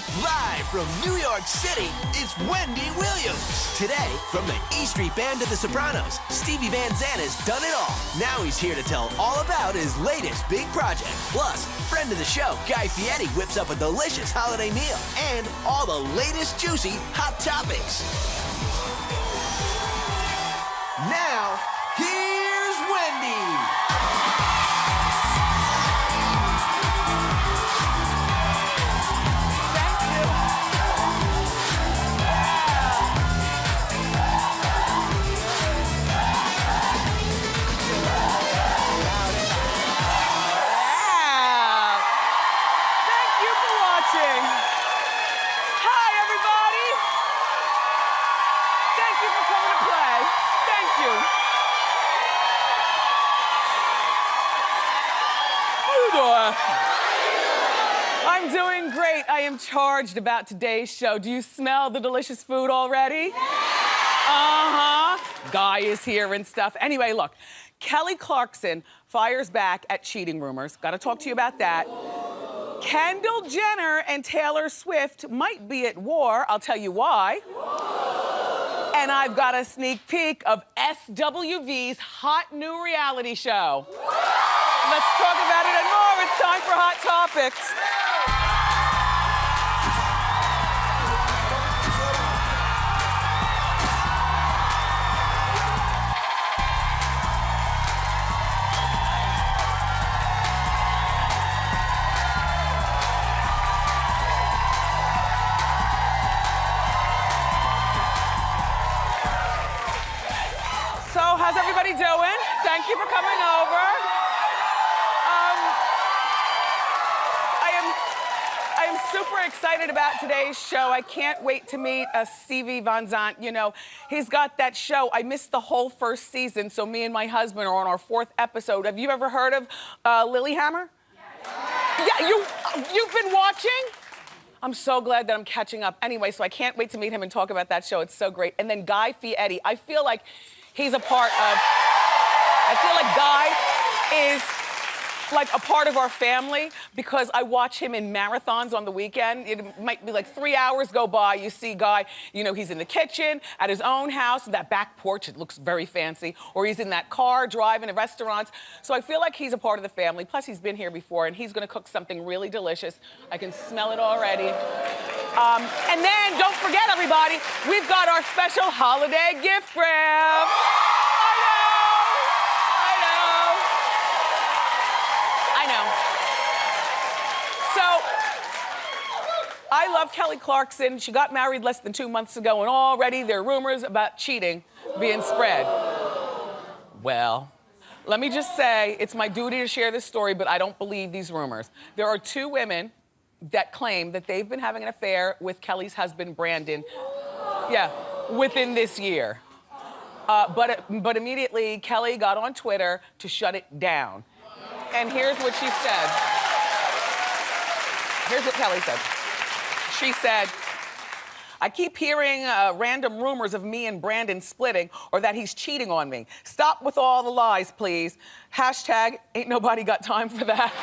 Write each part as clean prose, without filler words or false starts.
Live from New York City, it's Wendy Williams. Today, from the E Street Band to The Sopranos, Stevie Van Zandt has done it all. Now he's here to tell all about his latest big project. Plus, friend of the show, Guy Fieri whips up a delicious holiday meal and all the latest juicy hot topics. Now, here's Wendy. I'm doing great. I am charged about today's show. Do you smell the delicious food already? Uh-huh. Guy is here and stuff. Anyway, look, Kelly Clarkson fires back at cheating rumors. Gotta talk to you about that. Kendall Jenner and Taylor Swift might be at war. I'll tell you why. And I've got a sneak peek of SWV's hot new reality show. Let's talk about it and more. It's time for Hot Topics. So, how's everybody doing? Thank you for coming over. I am super excited about today's show. I can't wait to meet Stevie Van Zandt. You know, he's got that show. I missed the whole first season, so me and my husband are on our 4th episode. Have you ever heard of Lilyhammer? Yes. Yeah, you've been watching? I'm so glad that I'm catching up. Anyway, so I can't wait to meet him and talk about that show. It's so great. And then Guy Fieri. I feel like he's a part of... I feel like Guy is like a part of our family because I watch him in marathons on the weekend. It might be like 3 hours go by, you see Guy, you know, he's in the kitchen, at his own house, that back porch, it looks very fancy, or he's in that car driving to restaurants. So I feel like he's a part of the family. Plus he's been here before and he's gonna cook something really delicious. I can smell it already. And then, don't forget everybody, we've got our special holiday gift grab. I love Kelly Clarkson. She got married less than 2 months ago, and already there are rumors about cheating being spread. Well, let me just say, it's my duty to share this story, but I don't believe these rumors. There are 2 women that claim that they've been having an affair with Kelly's husband, Brandon, within this year. But immediately, Kelly got on Twitter to shut it down. And here's what she said. Here's what Kelly said. She said, I keep hearing random rumors of me and Brandon splitting or that he's cheating on me. Stop with all the lies, please. Hashtag, ain't nobody got time for that.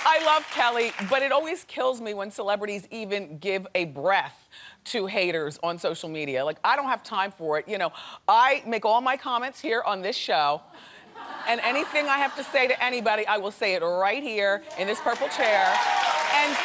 I love Kelly, but it always kills me when celebrities even give a breath to haters on social media. Like, I don't have time for it. You know, I make all my comments here on this show. And anything I have to say to anybody, I will say it right here in this purple chair. And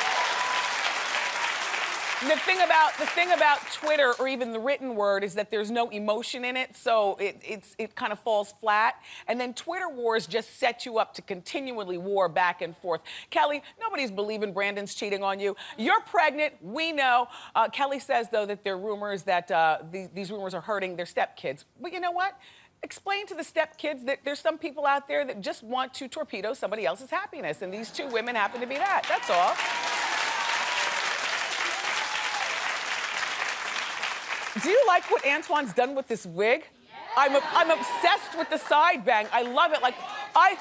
the thing about Twitter or even the written word is that there's no emotion in it, so it kind of falls flat. And then Twitter wars just set you up to continually war back and forth. Kelly, nobody's believing Brandon's cheating on you. You're pregnant, we know. Kelly says, though, that there are rumors that these rumors are hurting their stepkids. But you know what? Explain to the stepkids that there's some people out there that just want to torpedo somebody else's happiness, and these 2 women happen to be that. That's all. Do you like what Antoine's done with this wig? Yeah. I'm obsessed with the side bang. I love it. Like, I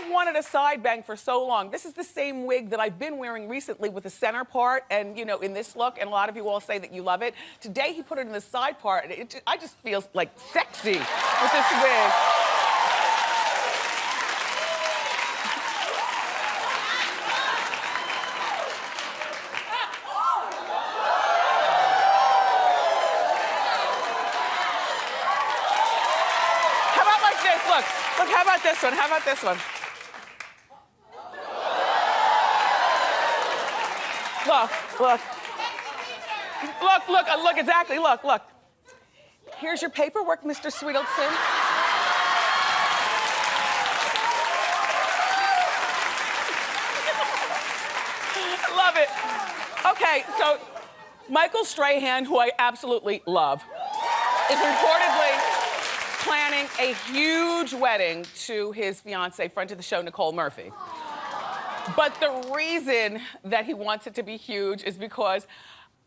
have wanted a side bang for so long. This is the same wig that I've been wearing recently with the center part and, you know, in this look, and a lot of you all say that you love it. Today, he put it in the side part, and I just feel, like, sexy with this wig. about this one? How about this one? Look. Look, exactly, look. Here's your paperwork, Mr. Sweetleton. Love it. Okay, so Michael Strahan, who I absolutely love, is reportedly planning a huge wedding to his fiancée, friend of the show, Nicole Murphy. But the reason that he wants it to be huge is because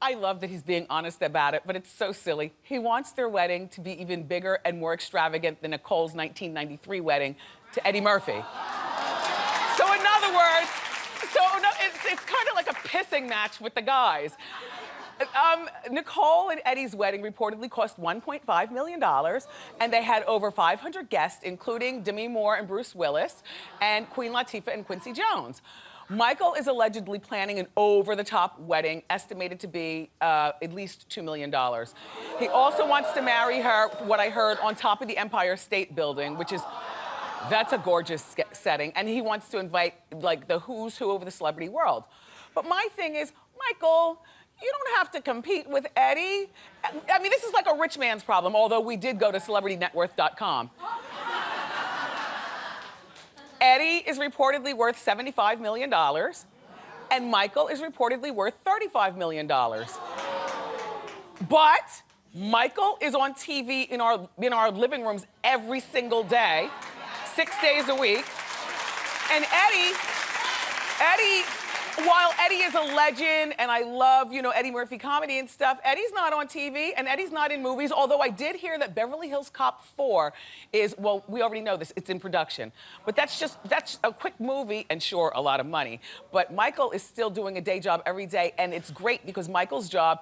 I love that he's being honest about it, but it's so silly. He wants their wedding to be even bigger and more extravagant than Nicole's 1993 wedding to Eddie Murphy. So in other words, it's kind of like a pissing match with the guys. Nicole and Eddie's wedding reportedly cost $1.5 million, and they had over 500 guests, including Demi Moore and Bruce Willis, and Queen Latifah and Quincy Jones. Michael is allegedly planning an over-the-top wedding, estimated to be at least $2 million. He also wants to marry her, what I heard, on top of the Empire State Building, that's a gorgeous setting, and he wants to invite, like, the who's who over the celebrity world. But my thing is, Michael, you don't have to compete with Eddie. I mean, this is like a rich man's problem, although we did go to celebritynetworth.com. Eddie is reportedly worth $75 million, and Michael is reportedly worth $35 million. But Michael is on TV in our living rooms every single day, 6 days a week. And Eddie, while Eddie is a legend, and I love, Eddie Murphy comedy and stuff, Eddie's not on TV, and Eddie's not in movies, although I did hear that Beverly Hills Cop 4 is, well, we already know this, it's in production. But that's a quick movie, and sure, a lot of money. But Michael is still doing a day job every day, and it's great because Michael's job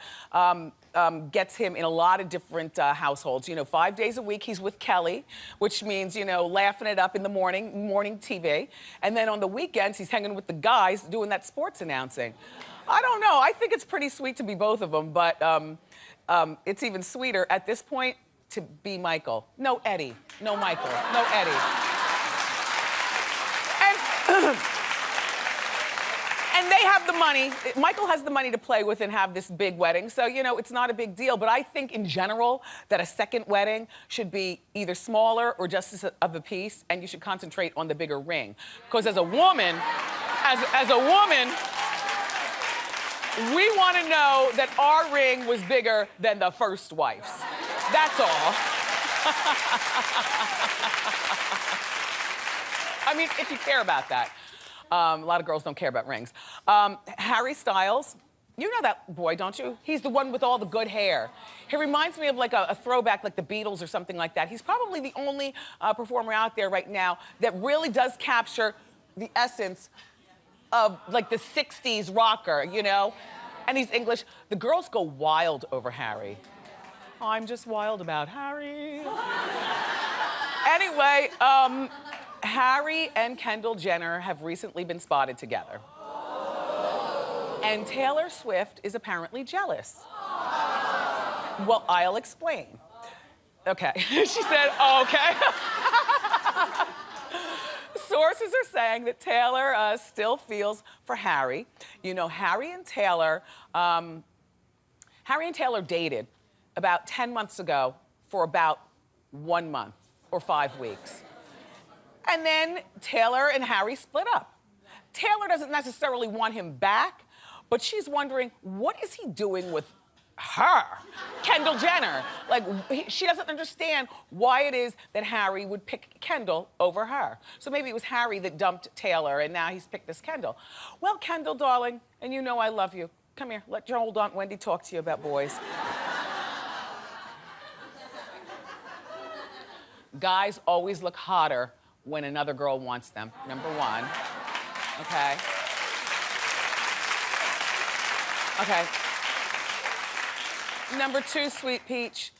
gets him in a lot of different households. 5 days a week, he's with Kelly, which means, laughing it up in the morning TV. And then on the weekends, he's hanging with the guys doing that sports announcing. I don't know. I think it's pretty sweet to be both of them, but it's even sweeter at this point to be Michael. No Eddie. No Michael. No Eddie. And they have the money. Michael has the money to play with and have this big wedding. So, it's not a big deal. But I think in general that a second wedding should be either smaller or just of a piece, and you should concentrate on the bigger ring. Because as a woman, we want to know that our ring was bigger than the first wife's. That's all. I mean, if you care about that. A lot of girls don't care about rings. Harry Styles, you know that boy, don't you? He's the one with all the good hair. He reminds me of like a throwback, like the Beatles or something like that. He's probably the only performer out there right now that really does capture the essence of like the 60s rocker, And he's English. The girls go wild over Harry. I'm just wild about Harry. Anyway, Harry and Kendall Jenner have recently been spotted together. And Taylor Swift is apparently jealous. Well, I'll explain. Okay. She said, okay. Sources are saying that Taylor still feels for Harry. Harry and Taylor dated about 10 months ago for about 1 month or 5 weeks. And then Taylor and Harry split up. Taylor doesn't necessarily want him back, but she's wondering, what is he doing with her, Kendall Jenner? Like, she doesn't understand why it is that Harry would pick Kendall over her. So maybe it was Harry that dumped Taylor, and now he's picked this Kendall. Well, Kendall, darling, and you know I love you. Come here, let your old Aunt Wendy talk to you about boys. Guys always look hotter when another girl wants them, number one. Okay. Number two, Sweet Peach,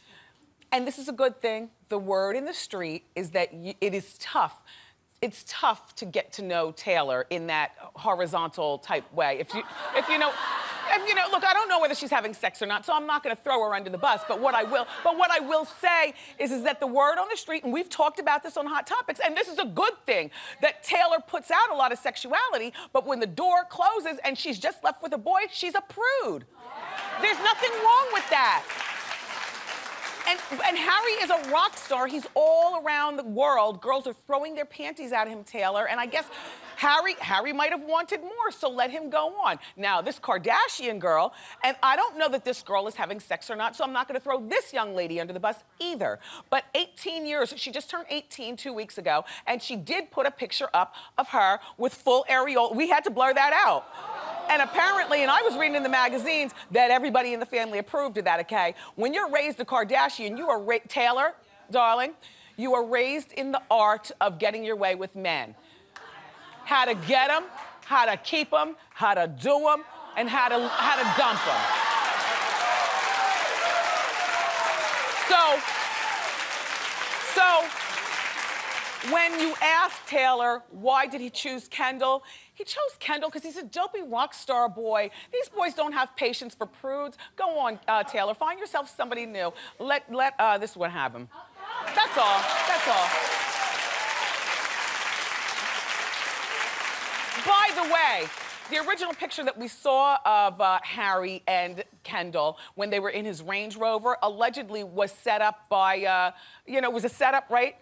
and this is a good thing, the word in the street is that it is tough. It's tough to get to know Taylor in that horizontal type way. If you know If, you know, look, I don't know whether she's having sex or not, so I'm not gonna throw her under the bus, but what I will say is that the word on the street, and we've talked about this on Hot Topics, and this is a good thing, that Taylor puts out a lot of sexuality, but when the door closes and she's just left with a boy, she's a prude. There's nothing wrong with that. And Harry is a rock star. He's all around the world. Girls are throwing their panties at him, Taylor. And I guess Harry might have wanted more, so let him go on. Now, this Kardashian girl, and I don't know that this girl is having sex or not, so I'm not gonna throw this young lady under the bus either. But 18 years, she just turned 18 2 weeks ago, and she did put a picture up of her with full areola. We had to blur that out. And apparently, and I was reading in the magazines that everybody in the family approved of that, okay? When you're raised a Kardashian, you are, Taylor, darling, you are raised in the art of getting your way with men. How to get them, how to keep them, how to do them, and how to dump them. So, when you ask Taylor, why did he choose Kendall? He chose Kendall because he's a dopey rock star boy. These boys don't have patience for prudes. Go on, Taylor, find yourself somebody new. Let this one have him. That's all, that's all. By the way, the original picture that we saw of Harry and Kendall when they were in his Range Rover allegedly was set up by, it was a setup, right?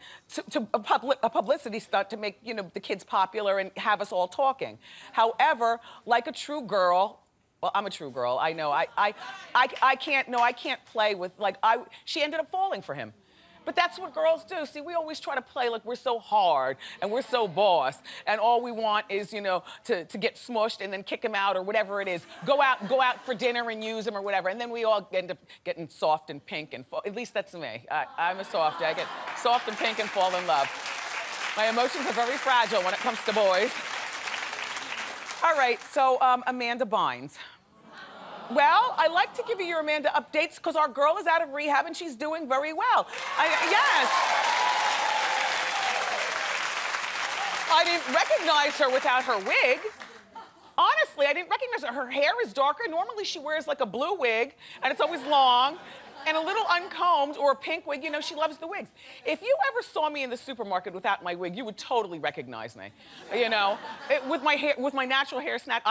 To a publicity stunt to make, the kids popular and have us all talking. However, like a true girl, well, I'm a true girl, I know. I can't play with, she ended up falling for him. But that's what girls do. See, we always try to play like we're so hard and we're so boss, and all we want is, to get smushed and then kick him out or whatever it is. Go out for dinner and use him or whatever, and then we all end up getting soft and pink and fall. At least that's me. I'm a softie. I get soft and pink and fall in love. My emotions are very fragile when it comes to boys. All right, so Amanda Bynes. Well, I like to give you your Amanda updates because our girl is out of rehab and she's doing very well. Yes. I didn't recognize her without her wig. Honestly, I didn't recognize her. Her hair is darker. Normally she wears like a blue wig and it's always long and a little uncombed or a pink wig. She loves the wigs. If you ever saw me in the supermarket without my wig, you would totally recognize me. With my hair, with my natural hair snack,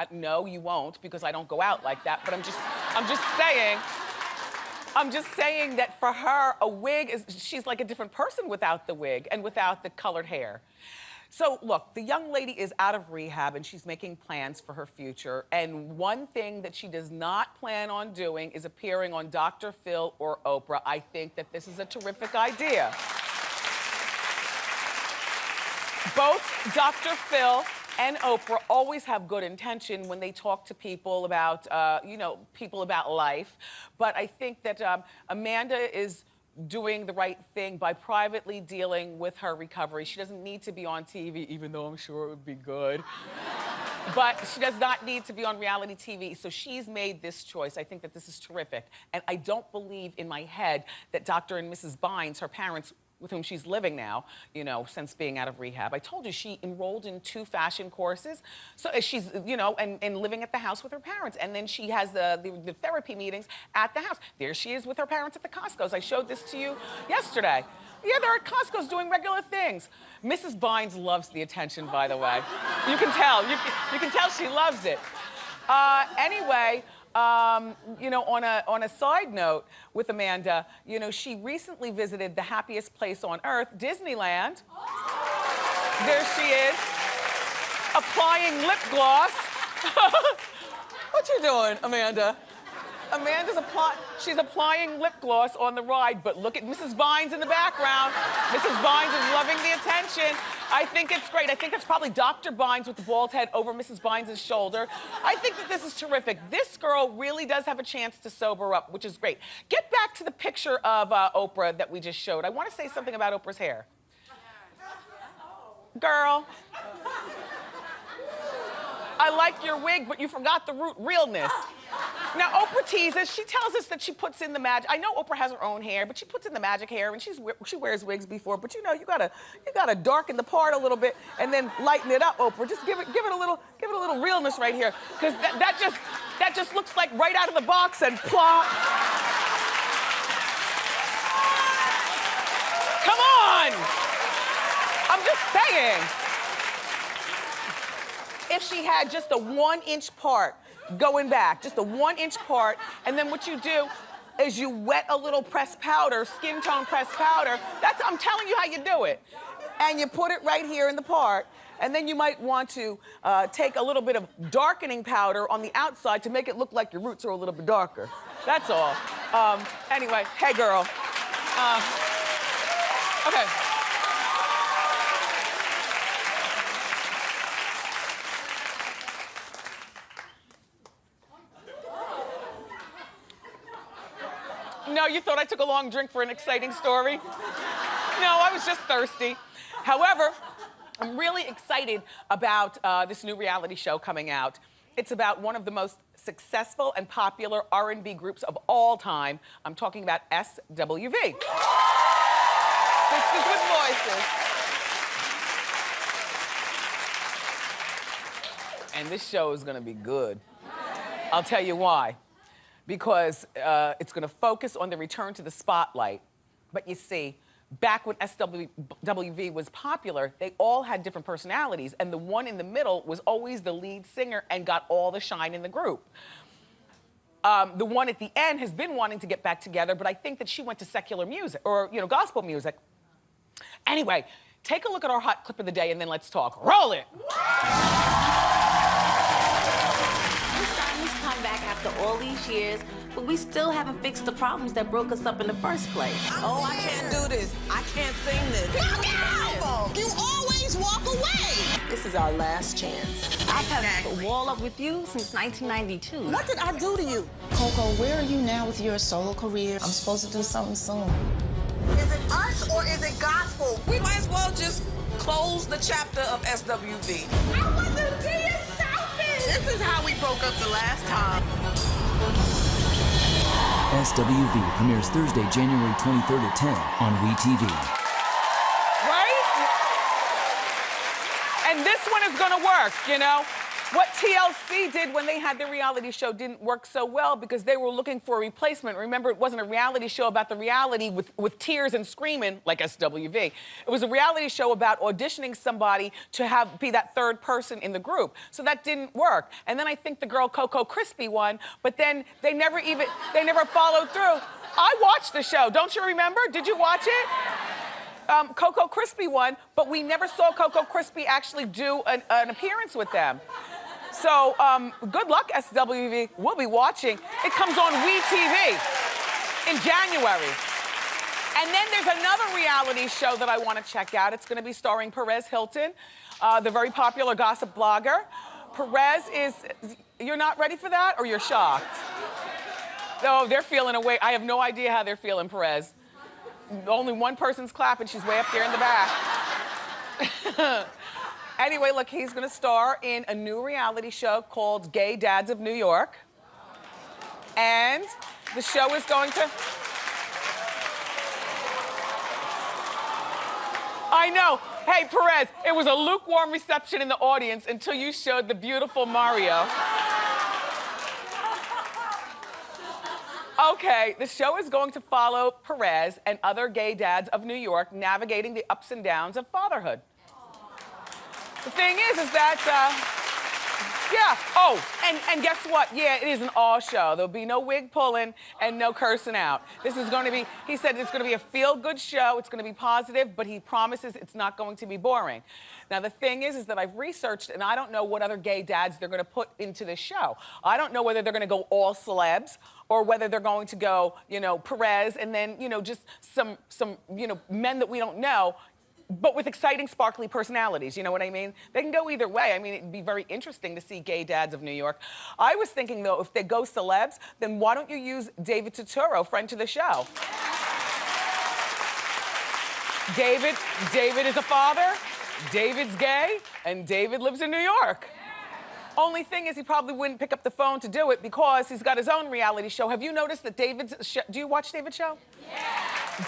no, you won't because I don't go out like that, but I'm just saying that for her, a wig she's like a different person without the wig and without the colored hair. So look, the young lady is out of rehab and she's making plans for her future. And one thing that she does not plan on doing is appearing on Dr. Phil or Oprah. I think that this is a terrific idea. Both Dr. Phil and Oprah always have good intention when they talk to people about, people about life. But I think that Amanda is doing the right thing by privately dealing with her recovery. She doesn't need to be on TV, even though I'm sure it would be good. But she does not need to be on reality TV, so she's made this choice. I think that this is terrific. And I don't believe in my head that Dr. and Mrs. Bynes, her parents, with whom she's living now, since being out of rehab. I told you she enrolled in 2 fashion courses. So she's, and living at the house with her parents. And then she has the therapy meetings at the house. There she is with her parents at the Costco's. I showed this to you yesterday. Yeah, they're at Costco's doing regular things. Mrs. Bynes loves the attention, by the way. You can tell. You can tell she loves it. Anyway, on a side note with Amanda, she recently visited the happiest place on earth, Disneyland. There she is, applying lip gloss. What you doing, Amanda? She's applying lip gloss on the ride, but look at Mrs. Bynes in the background. Mrs. Bynes is loving the attention. I think it's great. I think it's probably Dr. Bynes with the bald head over Mrs. Bynes' shoulder. I think that this is terrific. This girl really does have a chance to sober up, which is great. Get back to the picture of Oprah that we just showed. I want to say something about Oprah's hair. Girl. I like your wig, but you forgot the realness. Now, Oprah teases. She tells us that she puts in the magic. I know Oprah has her own hair, but she puts in the magic hair, and she wears wigs before. But you know, you gotta darken the part a little bit and then lighten it up, Oprah. Just give it a little realness right here, because that just looks like right out of the box and plop. Come on! I'm just saying. If she had just a 1-inch part going back, just a 1-inch part, and then what you do is you wet a little pressed powder, skin tone pressed powder. I'm telling you how you do it. And you put it right here in the part, and then you might want to take a little bit of darkening powder on the outside to make it look like your roots are a little bit darker. That's all. Anyway, hey girl. Okay. No, you thought I took a long drink for an exciting story? No, I was just thirsty. However, I'm really excited about this new reality show coming out. It's about one of the most successful and popular R&B groups of all time. I'm talking about SWV. Sisters with Voices. And this show is gonna be good. I'll tell you why. Because it's gonna focus on the return to the spotlight. But you see, back when SWV was popular, they all had different personalities, and the one in the middle was always the lead singer and got all the shine in the group. The one at the end has been wanting to get back together, but I think that she went to secular music, or gospel music. Anyway, take a look at our hot clip of the day and then let's talk. Roll it! Come back after all these years, but we still haven't fixed the problems that broke us up in the first place. Oh, I can't do this. I can't sing this. No, get out! You always walk away. This is our last chance. I've had a wall up with you since 1992. What did I do to you? Coco, where are you now with your solo career? I'm supposed to do something soon. Is it us or is it gospel? We might as well just close the chapter of SWV. I wasn't being selfish. This is how we broke up the last time. SWV premieres Thursday, January 23rd at 10 on WeTV. Right? And this one is gonna work, you know? What TLC did when they had their reality show didn't work so well because they were looking for a replacement. Remember, it wasn't a reality show about the reality with tears and screaming like SWV. It was a reality show about auditioning somebody to be that third person in the group. So that didn't work. And then I think the girl Coco Crispy won, but then they never followed through. I watched the show, don't you remember? Did you watch it? Coco Crispy won, but we never saw Coco Crispy actually do an appearance with them. So, good luck, SWV. We'll be watching. It comes on WeTV in January. And then there's another reality show that I want to check out. It's going to be starring Perez Hilton, the very popular gossip blogger. Perez you're not ready for that, or you're shocked? No, they're feeling away. I have no idea how they're feeling, Perez. Only one person's clapping. She's way up there in the back. Anyway, look, he's gonna star in a new reality show called Gay Dads of New York. And the show is going to... I know. Hey, Perez, it was a lukewarm reception in the audience until you showed the beautiful Mario. Okay, the show is going to follow Perez and other gay dads of New York navigating the ups and downs of fatherhood. The thing is that, yeah. Oh, and guess what? Yeah, it is an all show. There'll be no wig pulling and no cursing out. This is going to be, he said it's going to be a feel-good show. It's going to be positive, but he promises it's not going to be boring. Now, the thing is that I've researched, and I don't know what other gay dads they're going to put into this show. I don't know whether they're going to go all celebs or whether they're going to go, Perez and then, just some men that we don't know, but with exciting, sparkly personalities, you know what I mean? They can go either way. I mean, it'd be very interesting to see gay dads of New York. I was thinking, though, if they go celebs, then why don't you use David Turturro, friend to the show? David is a father, David's gay, and David lives in New York. Only thing is he probably wouldn't pick up the phone to do it because he's got his own reality show. Have you noticed that David's show, do you watch David's show? Yeah.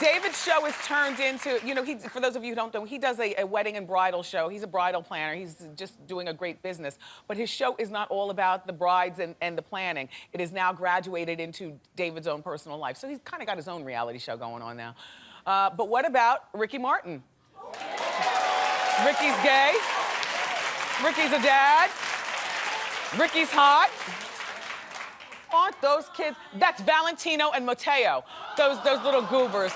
David's show is turned into, you know, for those of you who don't know, he does a wedding and bridal show. He's a bridal planner. He's just doing a great business. But his show is not all about the brides and the planning. It is now graduated into David's own personal life. So he's kind of got his own reality show going on now. But what about Ricky Martin? Ricky's gay. Ricky's a dad. Ricky's hot. Aren't those kids? That's Valentino and Mateo, those little goobers.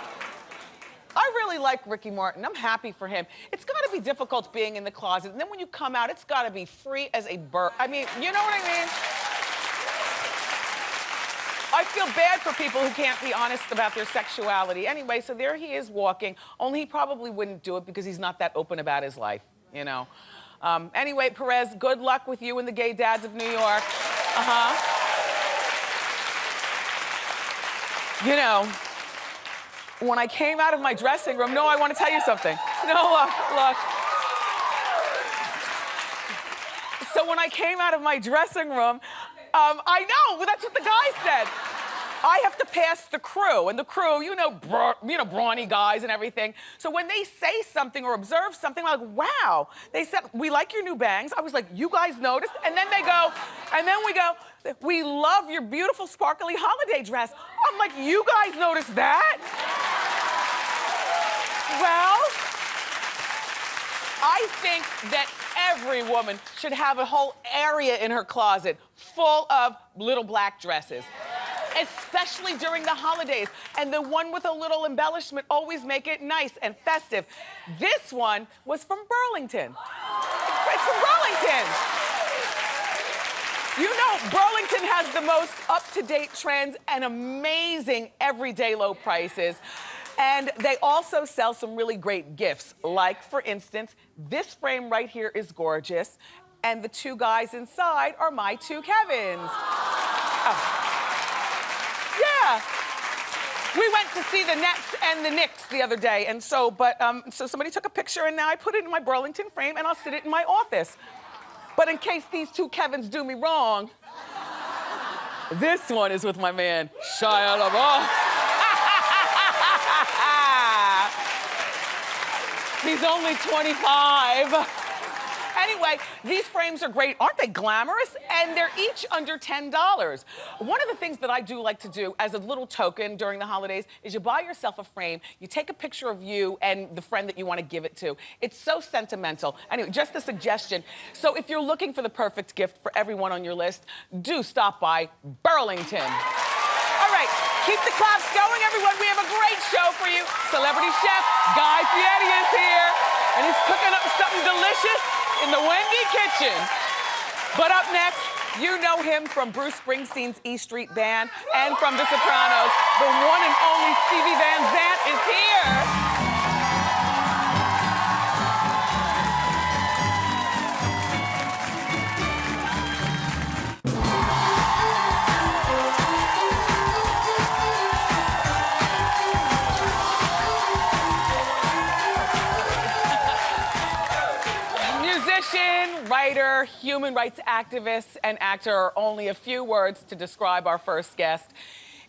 I really like Ricky Martin. I'm happy for him. It's got to be difficult being in the closet, and then when you come out, it's got to be free as a bird. I mean, you know what I mean? I feel bad for people who can't be honest about their sexuality. Anyway, so there he is walking, only he probably wouldn't do it because he's not that open about his life, you know? Anyway, Perez, good luck with you and the gay dads of New York. You know, when I came out of my dressing room, no, I want to tell you something. No, look. So when I came out of my dressing room, I know, that's what the guy said. I have to pass the crew, and the crew, you know, brawny guys and everything. So when they say something or observe something, I'm like, wow. They said, we like your new bangs. I was like, you guys noticed? And then they go, and then we go, we love your beautiful sparkly holiday dress. I'm like, you guys noticed that? Well, I think that every woman should have a whole area in her closet full of little black dresses, especially during the holidays. And the one with a little embellishment always make it nice and festive. This one was from Burlington. It's from Burlington. You know, Burlington has the most up-to-date trends and amazing everyday low prices. And they also sell some really great gifts. Like, for instance, this frame right here is gorgeous. And the two guys inside are my two Kevins. Oh. Yeah. We went to see the Nets and the Knicks the other day. And so, so somebody took a picture and now I put it in my Burlington frame and I'll sit it in my office. But in case these two Kevins do me wrong, this one is with my man, Shia LaBeouf. He's only 25. Anyway, these frames are great. Aren't they glamorous? And they're each under $10. One of the things that I do like to do as a little token during the holidays is you buy yourself a frame, you take a picture of you and the friend that you want to give it to. It's so sentimental. Anyway, just a suggestion. So if you're looking for the perfect gift for everyone on your list, do stop by Burlington. All right, keep the claps going, everyone. We have a great show for you. Celebrity chef Guy Fieri is here, and he's cooking up something delicious in the Wendy kitchen. But up next, you know him from Bruce Springsteen's E Street Band and from The Sopranos. The one and only Stevie Van Zandt is here. Writer, human rights activist, and actor are only a few words to describe our first guest.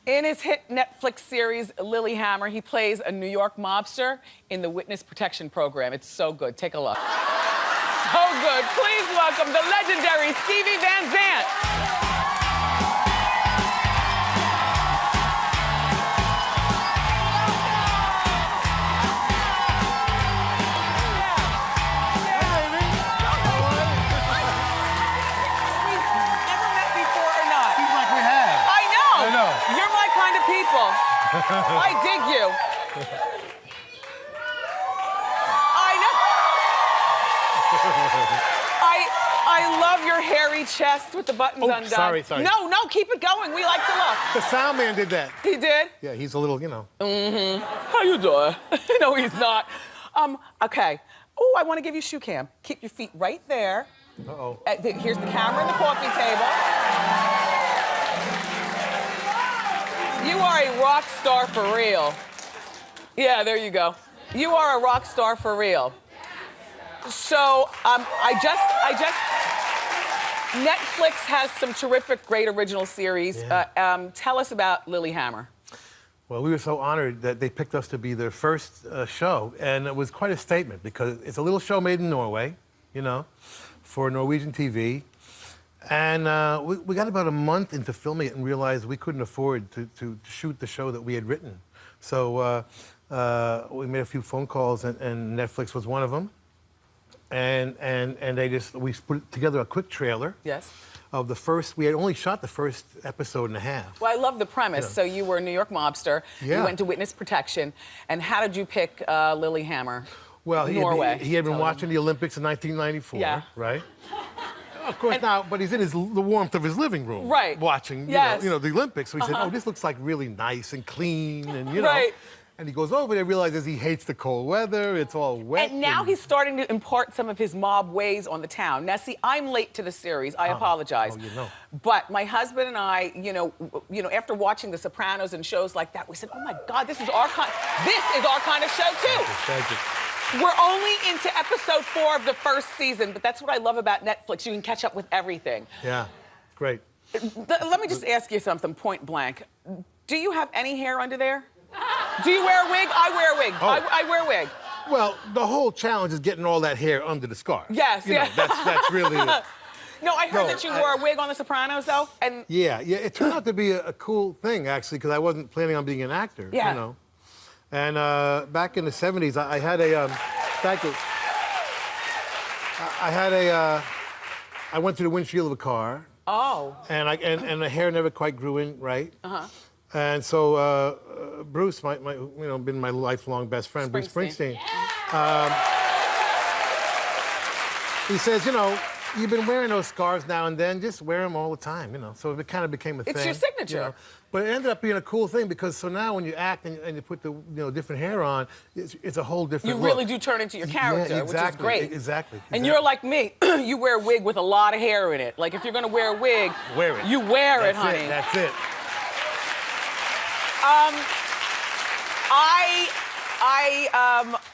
In his hit Netflix series, Lilyhammer, he plays a New York mobster in the Witness Protection Program. It's so good. Take a look. So good. Please welcome the legendary Stevie Van Zandt. I dig you. I know. I love your hairy chest with the buttons undone. Sorry. No, keep it going. We like to look. The sound man did that. He did? Yeah, he's a little, you know. Mm-hmm. How you doing? No, he's not. Okay. Oh, I want to give you shoe cam. Keep your feet right there. Uh-oh. Here's the camera and the coffee table. You are a rock star for real. Yeah, there you go. You are a rock star for real. So, Netflix has some terrific, great original series. Yeah. Tell us about Lilyhammer. Well, we were so honored that they picked us to be their first show, and it was quite a statement because it's a little show made in Norway, you know, for Norwegian TV. And we got about a month into filming it and realized we couldn't afford to shoot the show that we had written. So we made a few phone calls, and Netflix was one of them. And we put together a quick trailer. Yes. Of the first, we had only shot the first episode and a half. Well, I love the premise. Yeah. So you were a New York mobster. Yeah. You went to witness protection. And how did you pick Lilyhammer? Well, Norway. he had been watching the Olympics in 1994, Yeah. right? Of course, now, but he's in the warmth of his living room, right? Watching, Yes. you know, the Olympics. So he said, "Oh, this looks like really nice and clean," and you know. Right. And he goes over there, realizes he hates the cold weather. It's all wet. And now he's starting to impart some of his mob ways on the town. Now, see, I'm late to the series. I apologize. Oh, you know. But my husband and I, you know, after watching The Sopranos and shows like that, we said, "Oh my God, this is our kind of show too." Thank you. We're only into episode 4 of the first season, but that's what I love about Netflix. You can catch up with everything. Yeah, great. Let me just ask you something point blank. Do you have any hair under there? Do you wear a wig? I wear a wig. Oh. I wear a wig. Well, the whole challenge is getting all that hair under the scarf. Yes, you know, that's really it. No, I heard No, that you wore a wig on The Sopranos, though. And Yeah, it turned out to be a cool thing, actually, because I wasn't planning on being an actor, Yeah. you know. And back in the 70s, I had I went through the windshield of a car. Oh. And the hair never quite grew in right. And so Bruce, been my lifelong best friend, Bruce Springsteen. He says, you know, you've been wearing those scarves now and then, just wear them all the time, you know. So it kind of became a thing. It's your signature. You know? But it ended up being a cool thing because so now when you act and you put the different hair on, it's a whole different You look. really do turn into your character, Yeah, exactly, which is great. Exactly. And you're like me. You wear a wig with a lot of hair in it. Like, if you're going to wear a wig, Wear it. you wear it, That's honey. That's it.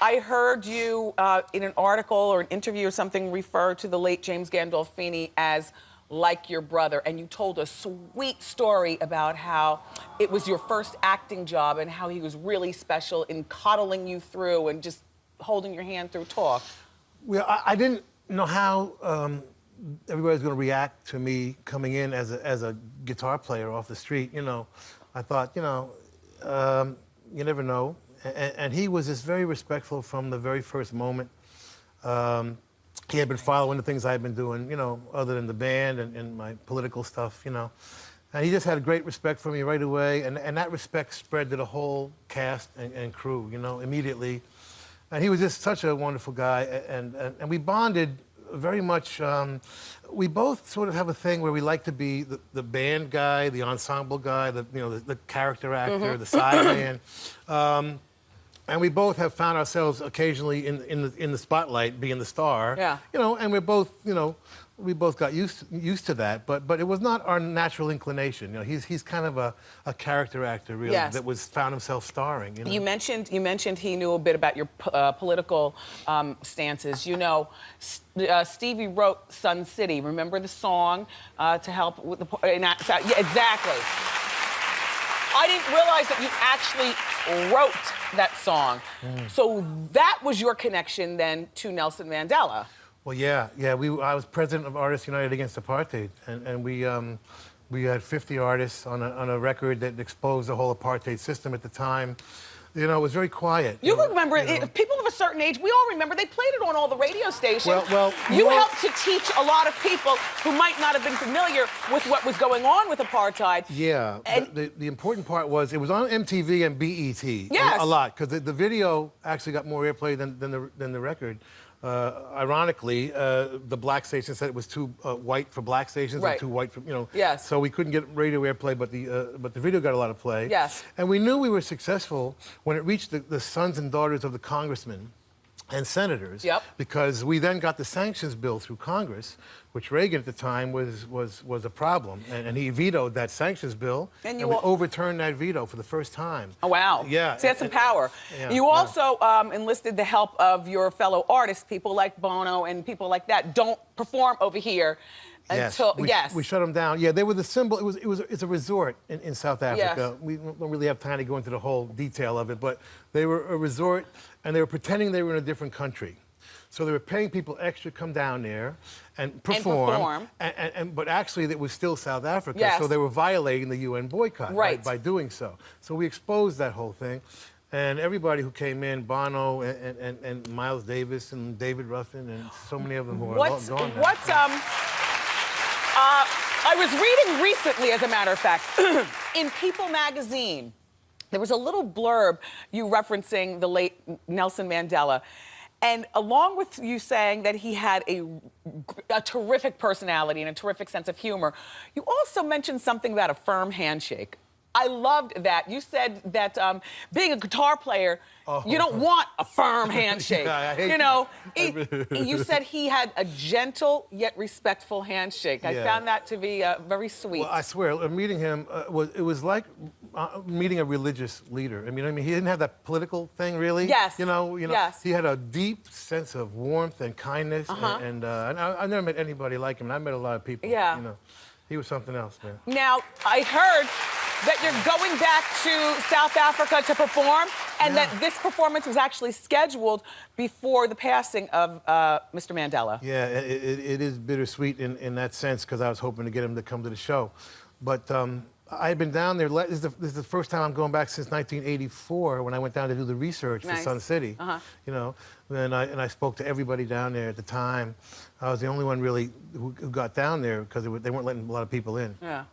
I heard you in an article or an interview or something refer to the late James Gandolfini as like your brother, and you told a sweet story about how it was your first acting job and how he was really special in coddling you through and just holding your hand through talk. Well, I didn't know how everybody was going to react to me coming in as a guitar player off the street. You know, I thought, you know, you never know. And he was just very respectful from the very first moment. He had been following the things I had been doing, you know, other than the band and my political stuff, you know. And he just had a great respect for me right away. And that respect spread to the whole cast and crew, you know, immediately. And he was just such a wonderful guy. And we bonded very much. We both sort of have a thing where we like to be the band guy, the ensemble guy, the character actor, the side man. And we both have found ourselves occasionally in the spotlight, being the star. Yeah. You know, and we're both, you know, we both got used to that. But it was not our natural inclination. You know, he's kind of a character actor, really, Yes. that found himself starring. You know? You mentioned he knew a bit about your political stances. You know, Stevie wrote Sun City. Remember the song to help with the yeah, exactly. I didn't realize that you actually wrote that song. So that was your connection then to Nelson Mandela. Well, yeah. I was president of Artists United Against Apartheid, and we had 50 artists on a record that exposed the whole apartheid system at the time. You know, it was very quiet. You remember, people of a certain age, we all remember, they played it on all the radio stations. Well, you helped to teach a lot of people who might not have been familiar with what was going on with apartheid. Yeah, And the important part was it was on MTV and BET. Yes. A lot, because the video actually got more airplay than the record. Ironically, the black station said it was too white for black stations Right. and too white for, you know. Yes. So we couldn't get radio airplay, but the video got a lot of play. Yes. And we knew we were successful when it reached the sons and daughters of the congressmen and senators. Yep. Because we then got the sanctions bill through Congress, which Reagan at the time was a problem, and he vetoed that sanctions bill, And we overturned that veto for the first time. Oh, wow. Yeah. See, that's some power. Yeah, You also enlisted the help of your fellow artists, people like Bono and people like that. Don't perform over here. until we shut them down. Yeah, they were the symbol. It's a resort in South Africa. We don't really have time to go into the whole detail of it, but they were a resort, and they were pretending they were in a different country. So they were paying people extra to come down there and perform. But actually, it was still South Africa. Yes. So they were violating the UN boycott by doing so. So we exposed that whole thing. And everybody who came in, Bono and Miles Davis and David Ruffin and so many of them who are gone now. I was reading recently, as a matter of fact, in People magazine, there was a little blurb you referencing the late Nelson Mandela. And along with you saying that he had a terrific personality and a terrific sense of humor, you also mentioned something about a firm handshake. I loved that. You said that being a guitar player, you don't want a firm handshake. Yeah, I hate you know, you said he had a gentle yet respectful handshake. I found that to be very sweet. Well, I swear, meeting him was like meeting a religious leader. I mean, he didn't have that political thing really. Yes. You know. Yes. He had a deep sense of warmth and kindness, and I've never met anybody like him. And I met a lot of people. Yeah. You know, he was something else, man. Now, I heard that you're going back to South Africa to perform, and that this performance was actually scheduled before the passing of Mr. Mandela. Yeah, it is bittersweet in that sense, because I was hoping to get him to come to the show. But I had been down there. This is the first time I'm going back since 1984, when I went down to do the research for Sun City. You know, and I spoke to everybody down there at the time. I was the only one really who got down there, because they weren't letting a lot of people in. Yeah.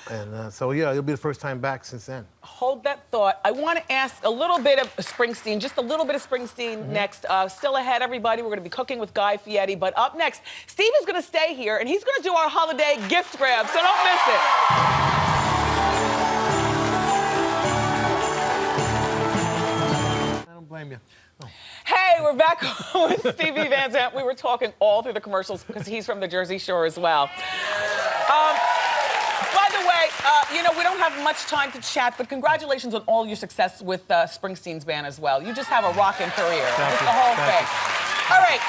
And so, yeah, it'll be the first time back since then. Hold that thought. I want to ask a little bit of Springsteen, just a little bit of Springsteen next. Still ahead, everybody. We're going to be cooking with Guy Fieri. But up next, Steve is going to stay here, and he's going to do our holiday gift grab, so don't miss it. I don't blame you. Oh. Hey, we're back with Stevie Van Zandt. We were talking all through the commercials because he's from the Jersey Shore as well. By the way, you know, we don't have much time to chat, but congratulations on all your success with Springsteen's band as well. You just have a rocking career. Just the whole thing. All right.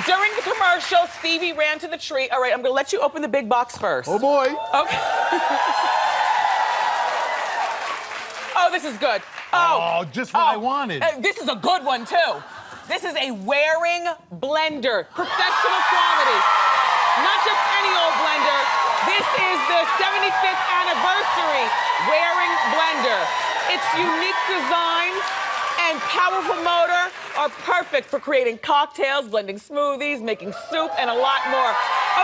During the commercial, Stevie ran to the tree. All right, I'm going to let you open the big box first. Oh, boy. Okay. Oh, this is good. Oh, just what I wanted. This is a good one, too. This is a wearing blender. Professional quality. Not just any old blender. This is the 75th anniversary wearing blender. Its unique designs and powerful motor are perfect for creating cocktails, blending smoothies, making soup, and a lot more.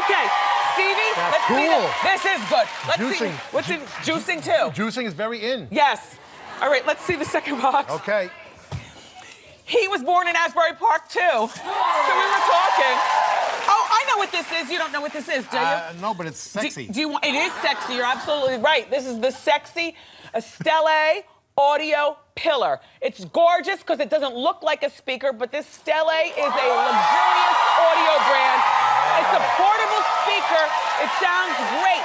Okay, Stevie, let's see this. This is good. Let's Juicing. see. What's in juicing too? Juicing is very in. Yes. All right, let's see the second box. Okay. He was born in Asbury Park too. So we were talking. Oh, I know what this is. You don't know what this is, do you? No, but it's sexy. Do you want? It is sexy. You're absolutely right. This is the sexy Stella audio pillar. It's gorgeous because it doesn't look like a speaker, but this Stella is a luxurious audio brand. It's a portable speaker. It sounds great.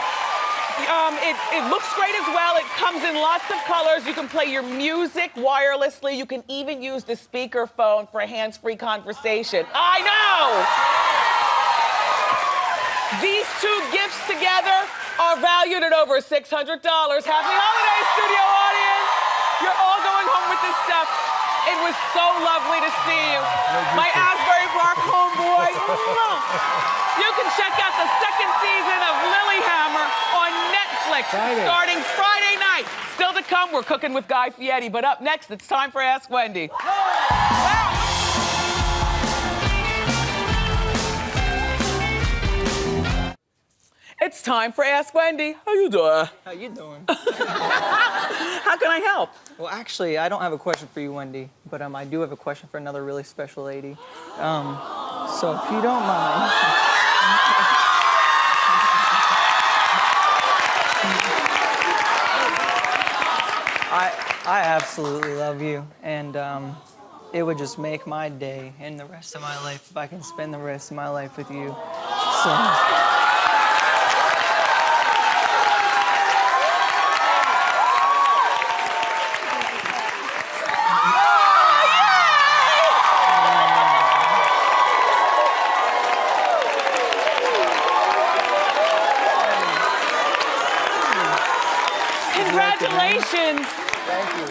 It looks great as well. It comes in lots of colors. You can play your music wirelessly. You can even use the speaker phone for a hands-free conversation. I know! These two gifts together are valued at over $600. Happy holidays, studio audience! You're all going home with this stuff. It was so lovely to see you. My Asbury Park homeboy. You can check out the second season of Lilyhammer on Netflix starting Friday night. Still to come, we're cooking with Guy Fieri. But up next, it's time for Ask Wendy. It's time for Ask Wendy. How you doing? How you doing? How can I help? Well, actually, I don't have a question for you, Wendy, but I do have a question for another really special lady. So if you don't mind. I absolutely love you, and it would just make my day and the rest of my life if I can spend the rest of my life with you. So. Congratulations. Thank you.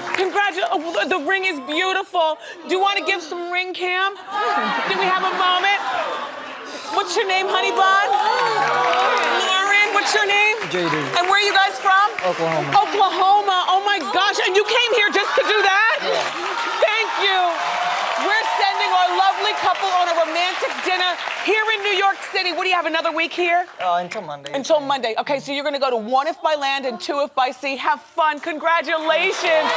The ring is beautiful. Do you want to give some ring cam? Do we have a moment? What's your name, honey bun? Lauren, what's your name? JD. And where are you guys from? Oklahoma. Oklahoma. Oh my gosh, and you came here just to do that? Yeah. Thank you. We're sending our lovely couple on a romantic dinner here in New York City. What do you have, another week here? Until Monday. Until Monday. Okay, so you're gonna go to 1 if by land and 2 if by sea. Have fun. Congratulations.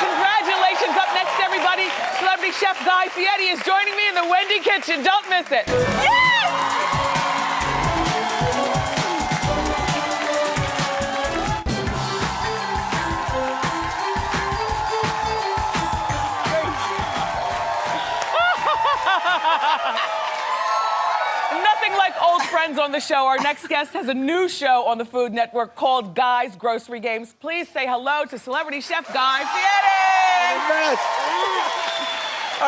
Congratulations. Up next, everybody, celebrity chef Guy Fieri is joining me in the Wendy kitchen. Don't miss it. Yes! Nothing like old friends on the show. Our next guest has a new show on the Food Network called Guy's Grocery Games. Please say hello to celebrity chef Guy Fieri.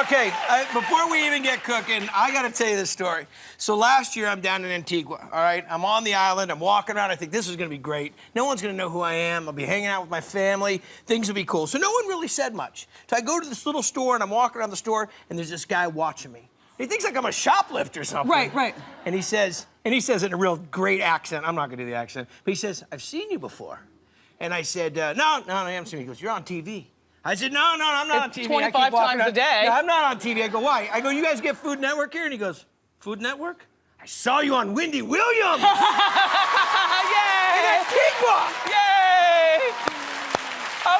Okay, before we even get cooking, I gotta tell you this story. So last year, I'm down in Antigua, all right? I'm on the island, I'm walking around, I think this is gonna be great. No one's gonna know who I am, I'll be hanging out with my family, things will be cool. So no one really said much. So I go to this little store, and I'm walking around the store, and there's this guy watching me. He thinks like I'm a shoplift or something. Right. And he says in a real great accent, I'm not gonna do the accent, but he says, I've seen you before. And I said, no, I haven't seen you. He goes, you're on TV. I said, no, I'm not on TV. 25 times a day. No, I'm not on TV. I go, why? I go, you guys get Food Network here? And he goes, Food Network? I saw you on Wendy Williams. Yay! In Antigua. Yay!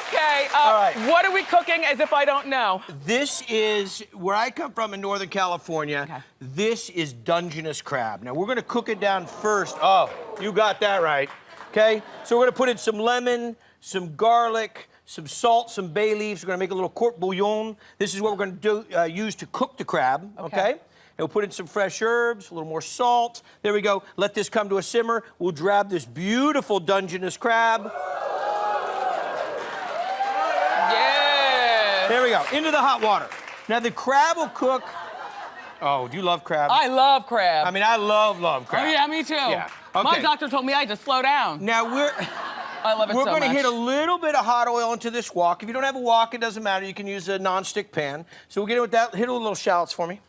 Okay, All right. What are we cooking as if I don't know? This is where I come from in Northern California. Okay. This is Dungeness crab. Now, we're gonna cook it down first. Oh, you got that right. Okay? So we're gonna put in some lemon, some garlic, some salt, some bay leaves. We're gonna make a little court bouillon. This is what we're gonna use to cook the crab, okay? And we'll put in some fresh herbs, a little more salt. There we go. Let this come to a simmer. We'll grab this beautiful Dungeness crab. Yeah. There we go, into the hot water. Now the crab will cook. Oh, do you love crab? I love crab. I mean, I love crab. Oh yeah, me too. Yeah, okay. My doctor told me I had to slow down. Now I love it We're so going to much. hit a little bit of hot oil into this wok. If you don't have a wok, it doesn't matter. You can use a non-stick pan. So we'll get it with that. Hit a little shallots for me.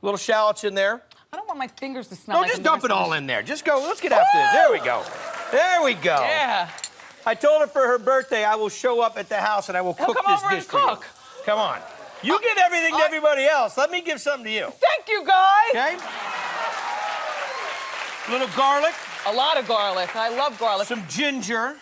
Little shallots in there. I don't want my fingers to smell No, like just the dump rest it of all the- in there. Just go. Let's get after this. There we go. There we go. Yeah. I told her for her birthday I will show up at the house and I will cook come this over dish and for you. cook. Come on. You give everything to everybody else. Let me give something to you. Thank you, Guy. Okay? Little garlic. A lot of garlic. I love garlic. Some ginger.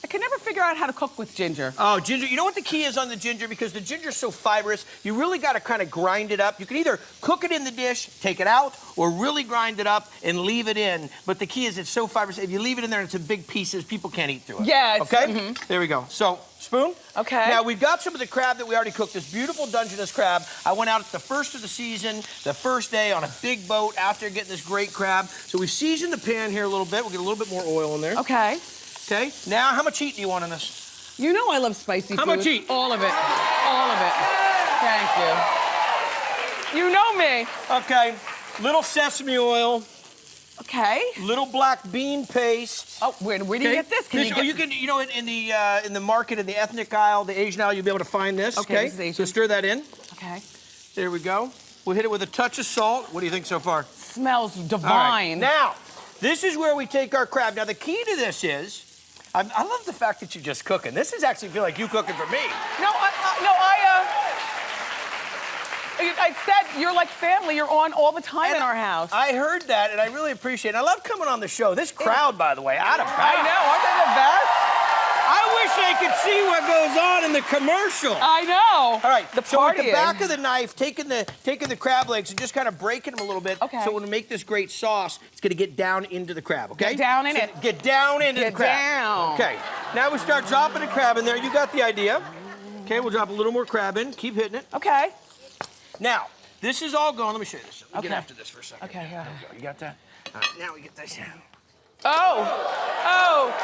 I can never figure out how to cook with ginger. Oh, ginger. You know what the key is on the ginger? Because the ginger's so fibrous, you really got to kind of grind it up. You can either cook it in the dish, take it out, or really grind it up and leave it in. But the key is it's so fibrous. If you leave it in there and it's in big pieces, people can't eat through it. Yeah, it's- Okay? There we go. So, spoon. Okay. Now, we've got some of the crab that we already cooked, this beautiful Dungeness crab. I went out at the first of the season, the first day on a big boat after getting this great crab. So we've seasoned the pan here a little bit. We'll get a little bit more oil in there. Okay. Okay. Now, how much heat do you want on this? You know I love spicy How food. much heat? All of it. All of it. Thank you. You know me. Okay. Little sesame oil. Okay. Little black bean paste. Oh, where do you get this? You know, in the market, in the ethnic aisle, the Asian aisle, you'll be able to find this. Okay, this is Asian. So stir that in. Okay. There we go. We'll hit it with a touch of salt. What do you think so far? Smells All right. divine. Now, this is where we take our crab. Now, the key to this is, I love the fact that you're just cooking. This is actually feel like you cooking for me. I said you're like family. You're on all the time in our house. I heard that, and I really appreciate it. I love coming on the show. This crowd, by the way, out of bounds. I know. Aren't they the best? I wish they could see what goes on in the commercial. I know. All right, The so with the partying. back of the knife, taking the crab legs and just kind of breaking them a little bit. Okay. So when we make this great sauce, it's going to get down into the crab, okay? Get down in it. Get down into Get the crab. down. Okay, now we start dropping the crab in there. You got the idea. Okay, we'll drop a little more crab in. Keep hitting it. Okay. Now, this is all going. Let me show you this. Let me get Okay. after this for a second. Okay, yeah. There we go. You got that? All right, now we get this down. Oh,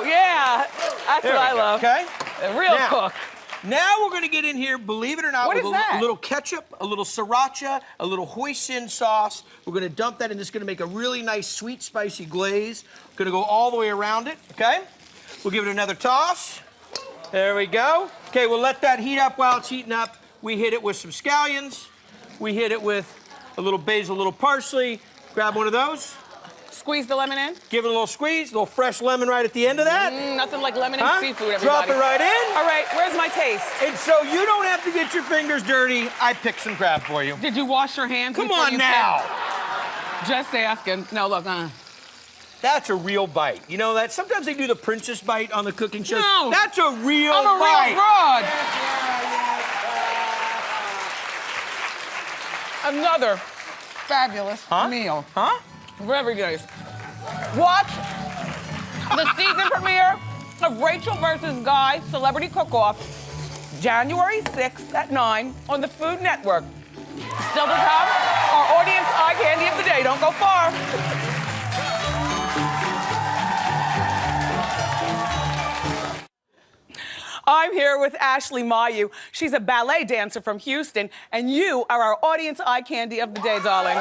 yeah. That's There what we I go, love. Okay? A real Now, cook. Now we're going to get in here, believe it or not, What with is a that? little ketchup, a little sriracha, a little hoisin sauce. We're going to dump that in. This is going to make a really nice, sweet, spicy glaze. Going to go all the way around it, okay? We'll give it another toss. There we go. Okay, we'll let that heat up. While it's heating up, we hit it with some scallions. We hit it with a little basil, a little parsley. Grab one of those. Squeeze the lemon in. Give it a little squeeze, a little fresh lemon right at the end of that. Nothing like lemon and seafood, everybody. Drop it right in. All right, where's my taste? And so you don't have to get your fingers dirty. I picked some crab for you. Did you wash your hands Come before on you now. picked? Just asking. No, look, That's a real bite. You know that? Sometimes they do the princess bite on the cooking shows. No. That's a real I'm a bite. real broad. Another fabulous meal. Huh? Very nice. Watch the season premiere of Rachel vs. Guy Celebrity Cook-Off, January 6th at 9 on the Food Network. Still to come, our audience eye candy of the day. Don't go far. I'm here with Ashley Mayu. She's a ballet dancer from Houston, and you are our audience eye candy of the day, darling.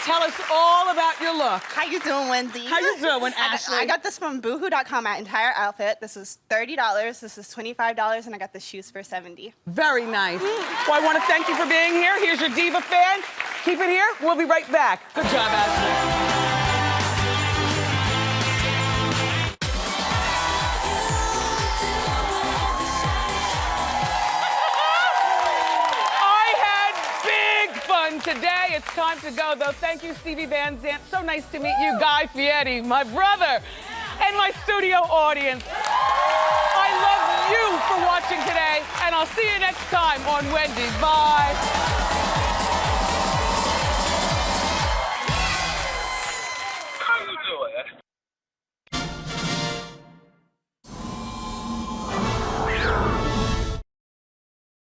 Tell us all about your look. How you doing, Wendy? How you doing, Ashley? I got this from boohoo.com, my entire outfit. This is $30, this is $25, and I got the shoes for $70. Very nice. Well, I want to thank you for being here. Here's your diva fan. Keep it here. We'll be right back. Good job, Ashley. Today, it's time to go, though. Thank you, Stevie Van Zandt. So nice to meet you, Guy Fieri, my brother, and my studio audience. I love you for watching today, and I'll see you next time on Wendy. Bye.